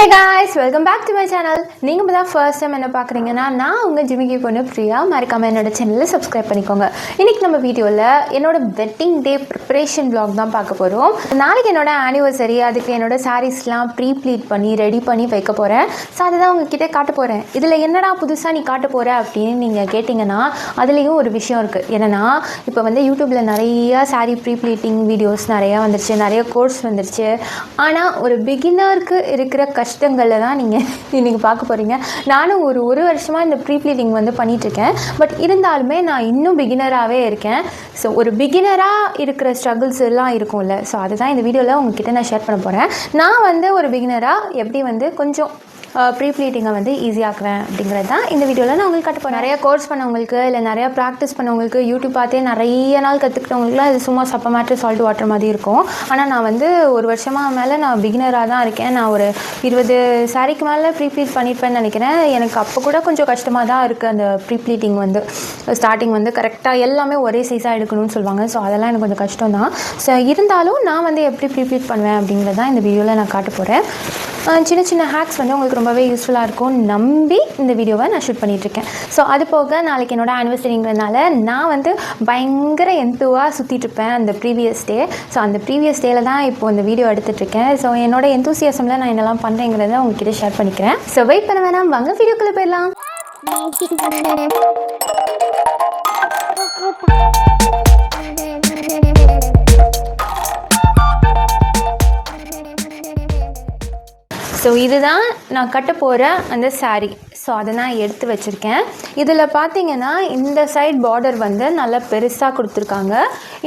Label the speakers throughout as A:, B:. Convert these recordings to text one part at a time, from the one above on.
A: Hey guys, welcome back to my channel. நீங்கள் இப்போ தான் ஃபர்ஸ்ட் டைம் என்ன பார்க்குறீங்கன்னா நான் உங்கள் ஜிமிக்கி பொண்ணு பிரியா. மறக்காமல் என்னோட சேனலில் சப்ஸ்கிரைப் பண்ணிக்கோங்க. இன்றைக்கி நம்ம வீடியோவில் என்னோட வெட்டிங் டே ப்ரிப்ரேஷன் vlog தான் பார்க்க போகிறோம். நாளைக்கு என்னோட ஆனிவர்சரி, அதுக்கு என்னோட சாரீஸ்லாம் ப்ளீட் பண்ணி ரெடி பண்ணி வைக்க போகிறேன். ஸோ அதை தான் உங்ககிட்ட காட்ட போகிறேன். இதில் என்னடா புதுசாக நீ காட்ட போகிற அப்படின்னு நீங்கள் கேட்டிங்கன்னா அதுலேயும் ஒரு விஷயம் இருக்குது. என்னென்னா இப்போ வந்து யூடியூப்பில் நிறையா சாரீ ப்ளீட்டிங் வீடியோஸ் நிறையா வந்துருச்சு, நிறைய கோர்ஸ் வந்துருச்சு. ஆனால் ஒரு பிகினருக்கு இருக்கிற கஷ்டங்களில் தான் நீங்கள் இன்றைக்கி பார்க்க போகிறீங்க. நானும் ஒரு வருஷமாக இந்த ப்ளீட்டிங் வந்து பண்ணிகிட்ருக்கேன். பட் இருந்தாலுமே நான் இன்னும் பிகினராகவே இருக்கேன். ஸோ ஒரு பிகினராக இருக்கிற ஸ்ட்ரகிள்ஸ் எல்லாம் இருக்கும்ல, ஸோ அதுதான் இந்த வீடியோவில் உங்ககிட்ட நான் ஷேர் பண்ண போகிறேன். நான் வந்து ஒரு பிகினராக எப்படி வந்து கொஞ்சம் ப்ளீட்டிங்கை வந்து ஈஸியாக்குவேன் அப்படிங்கிறது தான் இந்த வீடியோவில் நான் உங்களுக்கு கற்றுப்போம். நிறைய கோர்ஸ் பண்ணவங்களுக்கு இல்லை நிறையா ப்ராக்டிஸ் பண்ணவங்களுக்கு யூடியூப் பார்த்தே நிறைய நாள் கற்றுக்கிட்டவங்களுக்குலாம் இது சும்மா சப்ப மேட்ரு சால்ட் வாட்டர் மாதிரி இருக்கும். ஆனால் நான் வந்து ஒரு வருஷமாக மேலே நான் பிகினராக தான் இருக்கேன். நான் ஒரு 20 சாரிக்கு மேலே ப்ளீட் பண்ணியிருப்பேன்னு நினைக்கிறேன். எனக்கு அப்போ கூட கொஞ்சம் கஷ்டமாக தான் இருக்குது. அந்த ப்ளீட்டிங் வந்து ஸ்டார்டிங் வந்து கரெக்டாக எல்லாமே ஒரே சைஸாக எடுக்கணும்னு சொல்லுவாங்க. ஸோ அதெல்லாம் எனக்கு கொஞ்சம் கஷ்டம் தான். ஸோ இருந்தாலும் நான் வந்து எப்படி ப்ளீட் பண்ணுவேன் அப்படிங்கிறது தான் இந்த வீடியோவில் நான் காட்ட போகிறேன். சின்ன சின்ன ஹேக்ஸ் வந்து உங்களுக்கு ரொம்பவே யூஸ்ஃபுல்லாக இருக்கும் நம்பி இந்த வீடியோவை நான் ஷூட் பண்ணிகிட்ருக்கேன். ஸோ அது போக நாளைக்கு என்னோட ஆனிவர்சரிங்கிறதுனால நான் வந்து பயங்கர எந்துவாக சுற்றிட்டுருப்பேன் அந்த ப்ரீவியஸ் டே. ஸோ அந்த ப்ரீவியஸ் டேயில் தான் இப்போது இந்த வீடியோ எடுத்துகிட்ருக்கேன். ஸோ என்னோட எந்தூசியாசமில் நான் என்னெல்லாம் பண்ணுறேங்கிறத உங்ககிட்ட ஷேர் பண்ணிக்கிறேன். ஸோ வெயிட் பண்ண வேணாம், வாங்க வீடியோக்குள்ளே போயிடலாம். ஸோ இதுதான் நான் கட்ட போகிற அந்த சாரீ. ஸோ அதை நான் எடுத்து வச்சுருக்கேன். இதில் பார்த்தீங்கன்னா இந்த சைட் பார்டர் வந்து நல்லா பெருசாக கொடுத்துருக்காங்க,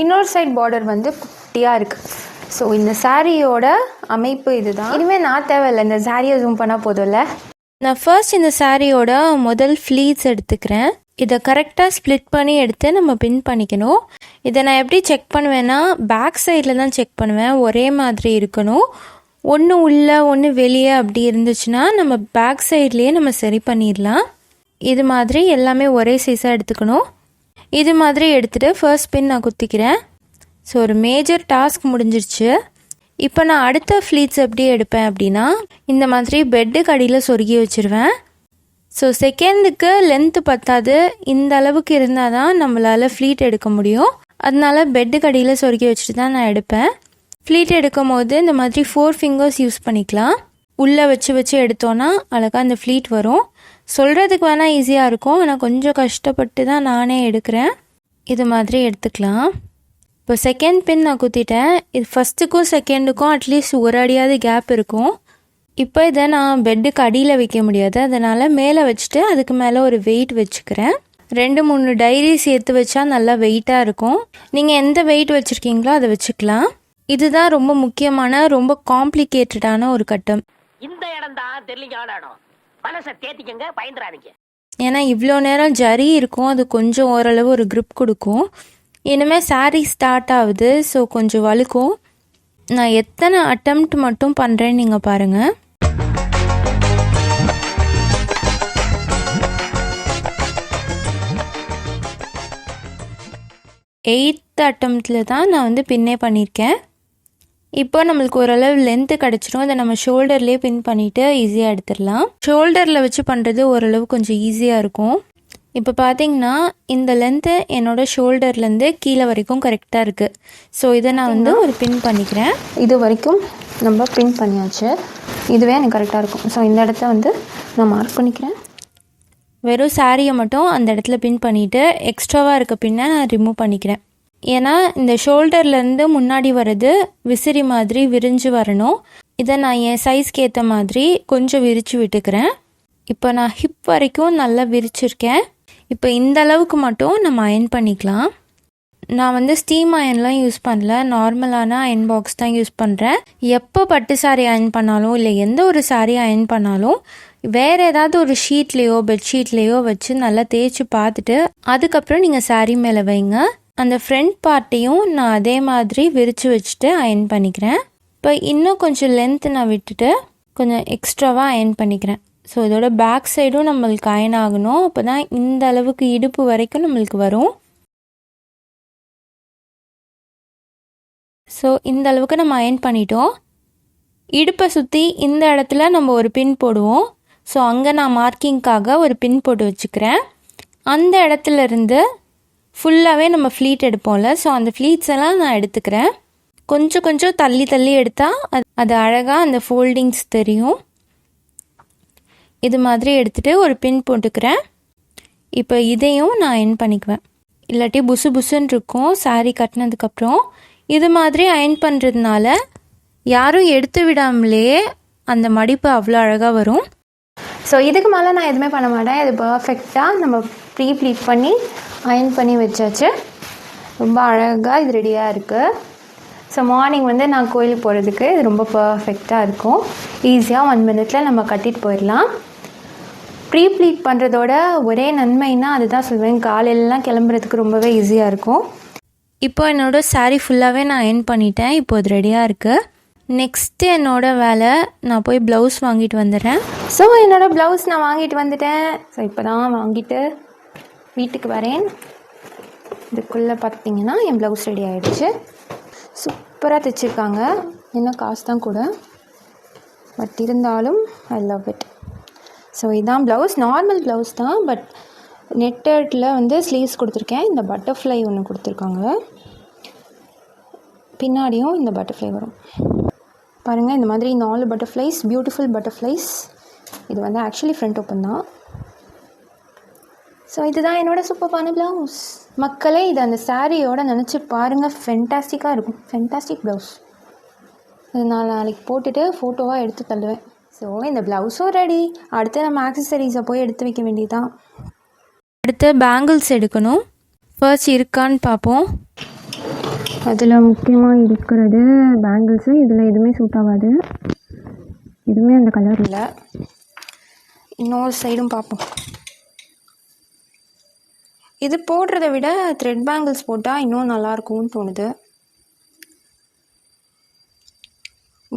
A: இன்னொரு சைட் பார்டர் வந்து குட்டியாக இருக்குது. ஸோ இந்த சாரியோட அமைப்பு இதுதான். இனிமேல் நான் தேவையில்லை, இந்த சாரியை ஜூம் பண்ணால் போதும்ல. நான் ஃபர்ஸ்ட் இந்த சாரியோட முதல் ஃப்ளீட்ஸ் எடுத்துக்கிறேன். இதை கரெக்டாக ஸ்ப்ளிட் பண்ணி எடுத்து நம்ம பின் பண்ணிக்கணும். இதை நான் எப்படி செக் பண்ணுவேன்னா பேக் சைடில் தான் செக் பண்ணுவேன். ஒரே மாதிரி இருக்கணும். ஒன்று உள்ளே ஒன்று வெளியே அப்படி இருந்துச்சுன்னா நம்ம பேக் சைட்லேயே நம்ம சரி பண்ணிடலாம். இது மாதிரி எல்லாமே ஒரே சைஸாக எடுத்துக்கணும். இது மாதிரி எடுத்துகிட்டு ஃபர்ஸ்ட் பின் நான் குத்திக்கிறேன். ஸோ ஒரு மேஜர் டாஸ்க் முடிஞ்சிருச்சு. இப்போ நான் அடுத்த ஃப்ளீட்ஸ் எப்படி எடுப்பேன் அப்படின்னா இந்த மாதிரி பெட்டுக்கு அடியில் சொருகி வச்சுருவேன். ஸோ செகண்டுக்கு லென்த்து பத்தாது, இந்த அளவுக்கு இருந்தால் தான் நம்மளால் ஃப்ளீட் எடுக்க முடியும். அதனால பெட்டுக்கு அடியில் சொருகி வச்சுட்டு தான் நான் எடுப்பேன். ஃப்ளீட் எடுக்கும் போது இந்த மாதிரி 4 ஃபிங்கர்ஸ் யூஸ் பண்ணிக்கலாம். உள்ளே வச்சு எடுத்தோன்னா அழகாக அந்த ஃப்ளீட் வரும். சொல்கிறதுக்கு வேணால் ஈஸியாக இருக்கும், ஆனால் கொஞ்சம் கஷ்டப்பட்டு தான் நானே எடுக்கிறேன். இது மாதிரி எடுத்துக்கலாம். இப்போ செகண்ட் பின் நான் குத்திட்டேன். இது ஃபஸ்ட்டுக்கும் செகண்டுக்கும் அட்லீஸ்ட் ஒரு அடியாவது கேப் இருக்கும். இப்போ இதை நான் பெட்டுக்கு அடியில் வைக்க முடியாது, அதனால் மேலே வச்சுட்டு அதுக்கு மேலே ஒரு வெயிட் வச்சுக்கிறேன். 2-3 டைரி சேர்த்து வச்சா நல்லா வெயிட்டாக இருக்கும். நீங்கள் எந்த வெயிட் வச்சுருக்கீங்களோ அதை வச்சுக்கலாம். இதுதான் ரொம்ப முக்கியமான ரொம்ப காம்ப்ளிகேட்டடான ஒரு கட்டம். இந்த இடம் தான் தெரியல, மனசை தேத்திக்கங்க, பயந்துறாதீங்க. ஏன்னா இவ்வளோ நேரம் ஜரி இருக்கும், அது கொஞ்சம் ஓரளவு ஒரு grip கொடுக்கும். இனிமேல் சாரீ ஸ்டார்ட் ஆகுது, ஸோ கொஞ்சம் வழுக்கும். நான் எத்தனை அட்டெம்ப்ட் மட்டும் பண்ணுறேன்னு நீங்கள் பாருங்கள். எயித் அட்டெம்ப்டில் தான் நான் வந்து பின்னே பண்ணியிருக்கேன். இப்போ நம்மளுக்கு ஓரளவு லென்த்து கிடச்சிரும். அதை நம்ம ஷோல்டர்லேயே பின் பண்ணிவிட்டு ஈஸியாக எடுத்துடலாம். ஷோல்டரில் வச்சு பண்ணுறது ஓரளவு கொஞ்சம் ஈஸியாக இருக்கும். இப்போ பார்த்தீங்கன்னா இந்த லென்த்து என்னோடய ஷோல்டர்லேருந்து கீழே வரைக்கும் கரெக்டாக இருக்குது. ஸோ இதை நான் வந்து ஒரு பின் பண்ணிக்கிறேன். இது வரைக்கும் நம்ம பின் பண்ணியாச்சு. இதுவே எனக்கு கரெக்டாக இருக்கும். ஸோ இந்த இடத்த வந்து நான் மார்க் பண்ணிக்கிறேன். வெறும் சாரியை மட்டும் அந்த இடத்துல பின் பண்ணிவிட்டு எக்ஸ்ட்ராவாக இருக்க பின்னை நான் ரிமூவ் பண்ணிக்கிறேன். ஏன்னா இந்த ஷோல்டர்லேருந்து முன்னாடி வர்றது விசிறி மாதிரி விரிஞ்சு வரணும். இதை நான் என் சைஸ்க்கு ஏற்ற மாதிரி கொஞ்சம் விரித்து விட்டுக்கிறேன். இப்போ நான் ஹிப் வரைக்கும் நல்லா விரிச்சிருக்கேன். இப்போ இந்த அளவுக்கு மட்டும் நம்ம அயன் பண்ணிக்கலாம். நான் வந்து ஸ்டீம் அயன்லாம் யூஸ் பண்ணல, நார்மலான அயன் பாக்ஸ் தான் யூஸ் பண்ணுறேன். எப்போ பட்டு சாரி அயன் பண்ணாலும் இல்லை எந்த ஒரு சாரி அயன் பண்ணாலும் வேறு ஏதாவது ஒரு ஷீட்லேயோ பெட்ஷீட்லேயோ வச்சு நல்லா தேய்ச்சி பார்த்துட்டு அதுக்கப்புறம் நீங்கள் சாரீ மேலே வைங்க. அந்த ஃப்ரண்ட் பார்ட்டையும் நான் அதே மாதிரி விரித்து வச்சுட்டு அயன் பண்ணிக்கிறேன். இப்போ இன்னும் கொஞ்சம் லென்த்து நான் விட்டுட்டு கொஞ்சம் எக்ஸ்ட்ராவாக அயன் பண்ணிக்கிறேன். ஸோ இதோட பேக் சைடும் நம்மளுக்கு அயன் ஆகணும். அப்போ தான் இந்த அளவுக்கு இடுப்பு வரைக்கும் நம்மளுக்கு வரும். ஸோ இந்த அளவுக்கு நம்ம அயன் பண்ணிட்டோம். இடுப்பை சுற்றி இந்த இடத்துல நம்ம ஒரு பின் போடுவோம். ஸோ அங்கே நான் மார்க்கிங்காக ஒரு பின் போட்டு வச்சுக்கிறேன். அந்த இடத்துல இருந்து ஃபுல்லாகவே நம்ம ஃப்ளீட் எடுப்போம்ல, ஸோ அந்த ஃப்ளீட்ஸ் எல்லாம் நான் எடுத்துக்கிறேன். கொஞ்சம் கொஞ்சம் தள்ளி தள்ளி எடுத்தால் அது அழகாக அந்த ஃபோல்டிங்ஸ் தெரியும். இது மாதிரி எடுத்துகிட்டு ஒரு பின் போட்டுக்கிறேன். இப்போ இதையும் நான் அயன் பண்ணிக்குவேன், இல்லாட்டி புசு புசுன்னு இருக்கும் சாரீ கட்டினதுக்கப்புறம். இது மாதிரி அயன் பண்ணுறதுனால யாரும் எடுத்து விடாமலே அந்த மடிப்பு அவ்வளோ அழகாக வரும். ஸோ இதுக்கு மேலே நான் எதுவுமே பண்ண மாட்டேன். இது பர்ஃபெக்டாக நம்ம ப்ரீ ப்ளீட் பண்ணி அயன் பண்ணி வச்சாச்சு. ரொம்ப அழகாக இது ரெடியாக இருக்குது. ஸோ மார்னிங் வந்து நான் கோயிலுக்கு போகிறதுக்கு இது ரொம்ப பர்ஃபெக்டாக இருக்கும். ஈஸியாக 1 minute நம்ம கட்டிட்டு போயிடலாம். ப்ரீ ப்ளீட் பண்ணுறதோட ஒரே நன்மைன்னா அதுதான் சொல்வேன், காலையிலலாம் கிளம்புறதுக்கு ரொம்பவே ஈஸியாக இருக்கும். இப்போ என்னோடய சாரீ ஃபுல்லாகவே நான் அயன் பண்ணிட்டேன். இப்போ அது ரெடியாக இருக்குது. நெக்ஸ்ட்டு என்னோடய வேலை, நான் போய் ப்ளவுஸ் வாங்கிட்டு வந்துடுறேன். ஸோ என்னோடய ப்ளவுஸ் நான் வாங்கிட்டு வந்துட்டேன். ஸோ இப்போ தான் வாங்கிட்டு வீட்டுக்கு வரேன். இதுக்குள்ளே பார்த்திங்கன்னா என் ப்ளவுஸ் ரெடி ஆகிடுச்சு. சூப்பராக தைச்சிருக்காங்க. இன்னும் காசு தான் கூட, பட் இருந்தாலும் ஐ லவ் இட். ஸோ இதுதான் ப்ளவுஸ், நார்மல் ப்ளவுஸ் தான், பட் நெட்டடில் வந்து ஸ்லீவ்ஸ் கொடுத்துருக்கேன். இந்த பட்டர்ஃப்ளை ஒன்று கொடுத்துருக்காங்க, பின்னாடியும் இந்த பட்டர்ஃப்ளை வரும் பாருங்கள். இந்த மாதிரி 4 பட்டர்ஃப்ளைஸ், பியூட்டிஃபுல் பட்டர்ஃப்ளைஸ். இது வந்து ஆக்சுவலி ஃப்ரண்ட் ஓப்பன் தான். ஸோ இதுதான் என்னோடய சூப்பரான ப்ளவுஸ். மக்களே இது அந்த சாரியோட நினச்சி பாருங்கள், ஃபென்டாஸ்டிக்காக இருக்கும். Fantastic blouse. இது நான் நாளைக்கு போட்டுட்டு ஃபோட்டோவாக எடுத்து தள்ளுவேன். ஸோ இந்த ப்ளவுஸும் ரெடி. அடுத்து நம்ம ஆக்சசரிஸை போய் எடுத்து வைக்க வேண்டியதுதான். அடுத்து பேங்கிள்ஸ் எடுக்கணும். ஃபர்ஸ்ட் இருக்கான்னு பார்ப்போம். அதில் முக்கியமாக இருக்கிறது பேங்கிள்ஸு. இதில் எதுவுமே சூட் ஆகாது, எதுவுமே அந்த கலர் இல்லை. இன்னொரு சைடும் பார்ப்போம். இது போடுறத விட த்ரெட் பேங்கிள்ஸ் போட்டால் இன்னும் நல்லாயிருக்கும்னு தோணுது.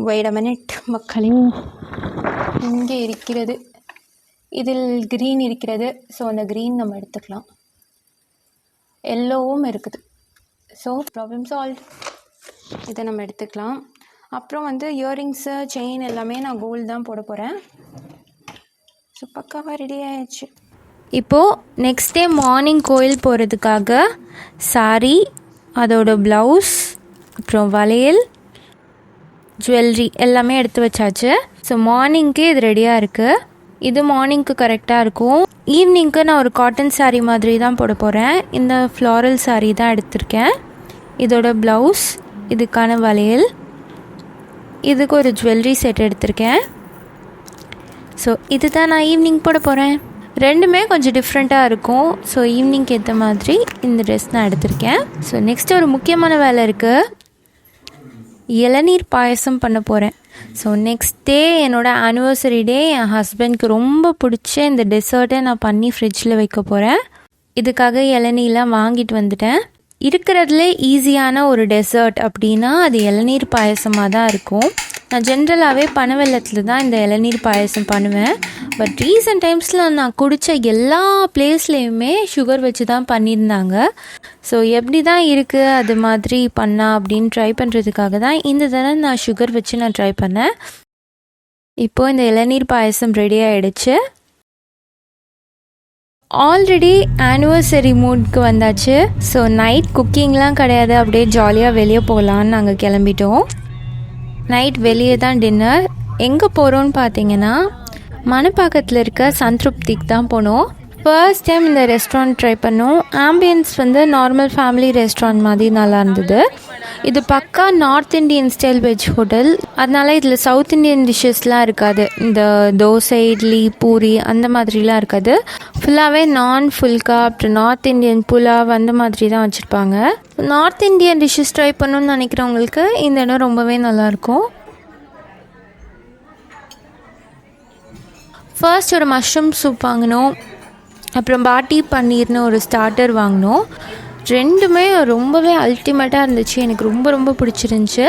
A: வெயிட் அ மினிட் மக்களே, இங்கே இருக்கிறது, இதில் க்ரீன் இருக்கிறது. ஸோ அந்த க்ரீன் நம்ம எடுத்துக்கலாம். எல்லோவும் இருக்குது. So problem solve. இதை நம்ம எடுத்துக்கலாம். அப்புறம் வந்து இயரிங்ஸு, செயின் எல்லாமே நான் கோல்டு தான் போட போகிறேன். ஸோ பக்காவாக ரெடி ஆயிடுச்சு. இப்போது நெக்ஸ்ட் டே மார்னிங் கோயில் போகிறதுக்காக சாரீ, அதோட ப்ளவுஸ், அப்புறம் வளையல், ஜுவல்லரி எல்லாமே எடுத்து வச்சாச்சு. ஸோ மார்னிங்க்கு இது ரெடியாக இருக்குது. இது மார்னிங்க்கு கரெக்டாக இருக்கும். ஈவினிங்க்கு நான் ஒரு காட்டன் சாரீ மாதிரி தான் போட போகிறேன். இந்த ஃப்ளாரல் சாரீ தான் எடுத்திருக்கேன். இதோட ப்ளவுஸ், இதுக்கான வளையல், இதுக்கு ஒரு ஜுவல்லரி செட் எடுத்திருக்கேன். ஸோ இது தான் நான் ஈவினிங் போட போகிறேன். ரெண்டுமே கொஞ்சம் டிஃப்ரெண்ட்டாக இருக்கும். ஸோ ஈவினிங்க்கு ஏற்ற மாதிரி இந்த ட்ரெஸ் நான் எடுத்திருக்கேன். ஸோ நெக்ஸ்ட் ஒரு முக்கியமான வேலை இருக்குது. இளநீர் பாயசம் பண்ண போகிறேன். ஸோ நெக்ஸ்ட் டே என்னோடய ஆனிவர்சரி டே. என் ஹஸ்பண்ட்க்கு ரொம்ப பிடிச்ச இந்த டெசர்ட்டை நான் பண்ணி ஃப்ரிட்ஜில் வைக்க போகிறேன். இதுக்காக இளநீர்லாம் வாங்கிட்டு வந்துட்டேன். இருக்கிறதுலே ஈஸியான ஒரு டெசர்ட் அப்படின்னா அது இளநீர் பாயசமாக தான் இருக்கும். நான் ஜென்ரலாகவே பனவெல்லத்தில் தான் இந்த இளநீர் பாயசம் பண்ணுவேன். பட் ரீசெண்ட் டைம்ஸில் நான் குடித்த எல்லா பிளேஸ்லேயுமே சுகர் வச்சு தான் பண்ணியிருந்தாங்க. ஸோ எப்படி தான் இருக்குது அது மாதிரி பண்ணா அப்படின்னு ட்ரை பண்ணுறதுக்காக தான் இந்த தடவை நான் சுகர் வச்சு நான் ட்ரை பண்ணேன். இப்போது இந்த இளநீர் பாயசம் ரெடி ஆகிடுச்சு. ஆல்ரெடி ஆனிவர்சரி மூட்க்கு வந்தாச்சு. ஸோ நைட் குக்கிங்லாம் கிடையாது, அப்படியே ஜாலியாக வெளியே போகலான்னு நாங்கள் கிளம்பிட்டோம். நைட் வெளியே தான் டின்னர். எங்கே போகிறோன்னு பார்த்தீங்கன்னா மணப்பாக்கத்தில் இருக்க சந்திருப்திக்கு தான் போனோம். ஃபர்ஸ்ட் டைம் இந்த ரெஸ்டாரண்ட் ட்ரை பண்ணோம். ஆம்பியன்ஸ் வந்து நார்மல் ஃபேமிலி ரெஸ்டாரண்ட் மாதிரி நல்லா இருந்தது. இது பக்கா north Indian style veg hotel. அதனால இதில் சவுத் இண்டியன் டிஷ்ஷஸ்லாம் இருக்காது. இந்த தோசை, இட்லி, பூரி அந்த மாதிரிலாம் இருக்காது. ஃபுல்லாகவே நான் ஃபுல்கா, அப்புறம் நார்த் இண்டியன் புலாவ் அந்த மாதிரி தான் வச்சுருப்பாங்க. நார்த் இண்டியன் டிஷ்ஷஸ் ட்ரை பண்ணணும்னு நினைக்கிறவங்களுக்கு இந்த இடம் ரொம்பவே நல்லாயிருக்கும். ஃபர்ஸ்ட் ஒரு மஷ்ரூம் சூப் வாங்கினோம். அப்புறம் பாட்டி பன்னீர்னு ஒரு ஸ்டார்டர் வாங்கினோம். ரெண்டுமே ரொம்பவே அல்டிமேட்டாக இருந்துச்சு. எனக்கு ரொம்ப ரொம்ப பிடிச்சிருந்துச்சு.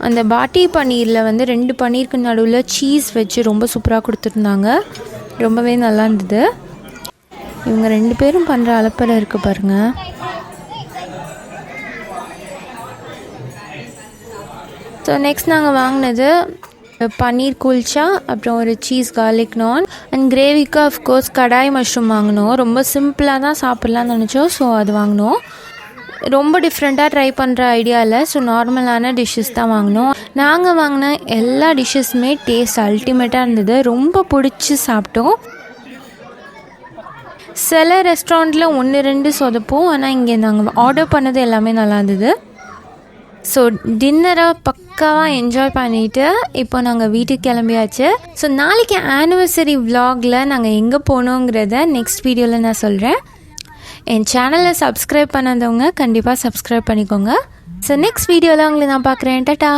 A: அந்த பாட்டி பன்னீரில் வந்து 2 பன்னீருக்கு நடுவில் சீஸ் வச்சு ரொம்ப சூப்பராக கொடுத்துருந்தாங்க. ரொம்பவே நல்லா இருந்தது. இவங்க 2 பேரும் பண்ணுற அலப்பறை இருக்குது பாருங்கள். ஸோ நெக்ஸ்ட் நாங்கள் வாங்கினது பன்னீர் குல்ச்சா, அப்புறம் ஒரு சீஸ் கார்லிக் நான் அண்ட் கிரேவிக்கு அஃப்கோர்ஸ் கடாய் மஷ்ரூம் வாங்கினோம். ரொம்ப சிம்பிளாக தான் சாப்பிட்லான்னு நினச்சோம், ஸோ அது வாங்கினோம். ரொம்ப டிஃப்ரெண்ட்டாக ட்ரை பண்ணுற ஐடியா இல்லை, ஸோ நார்மலான டிஷ்ஷஸ் தான் வாங்கினோம். நாங்கள் வாங்கின எல்லா டிஷ்ஷஸுமே டேஸ்ட் அல்டிமேட்டாக இருந்தது, ரொம்ப பிடிச்சி சாப்பிட்டோம். சில ரெஸ்டாரண்ட்டில் 1-2 சொதப்போம், ஆனால் இங்கே நாங்கள் ஆர்டர் பண்ணது எல்லாமே நல்லா இருந்தது. ஸோ டின்னரை பக்காவாக என்ஜாய் பண்ணிவிட்டு இப்போ நாங்கள் வீட்டுக்கு கிளம்பியாச்சு. ஸோ நாளைக்கு ஆனிவர்சரி விலாகில் நாங்கள் எங்கே போனோங்கிறத நெக்ஸ்ட் வீடியோவில் நான் சொல்கிறேன். என் சேனலை சப்ஸ்கிரைப் பண்ணாதவங்க கண்டிப்பாக சப்ஸ்கிரைப் பண்ணிக்கோங்க. ஸோ நெக்ஸ்ட் வீடியோவில் உங்களை நான் பார்க்குறேன். டாடா.